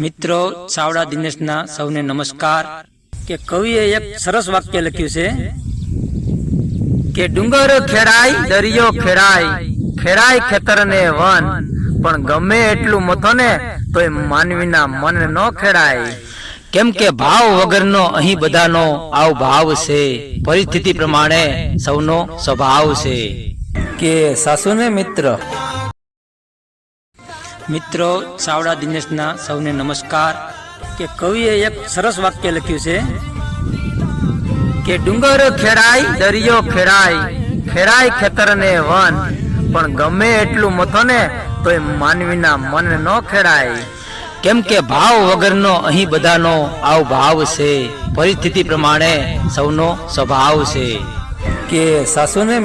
મિત્રો ચાવડા દિનેશના સૌને નમસ્કાર। કે કવિએ એક સરસ વાક્ય લખ્યું છે કે ડુંગર ખેડાય દરિયો ખેડાય ખેડાય ખેતર ને વન પણ ગમે એટલું મથો ને તોય માનવીના મન ન ખેડાય। કેમ કે ભાવ વગરનો અહીં બધાનો આવ ભાવ છે, પરિસ્થિતિ પ્રમાણે સૌનો સ્વભાવ છે। કે સાસુને મિત્રો ચાવડા દિનેશના સૌને નમસ્કાર। કે કવિએ એક સરસ વાક્ય લખ્યું છે કે ડુંગર ખેડાય દરિયો ખેડાય ખેડાય ખેતર ને વન પણ ગમે એટલું મથો ને તોય માનવીના મન ન ખેડાય। કેમ કે ભાવ વગરનો અહીં બધાનો આવ ભાવ છે, પરિસ્થિતિ પ્રમાણે સૌનો સ્વભાવ છે। કે સાસુને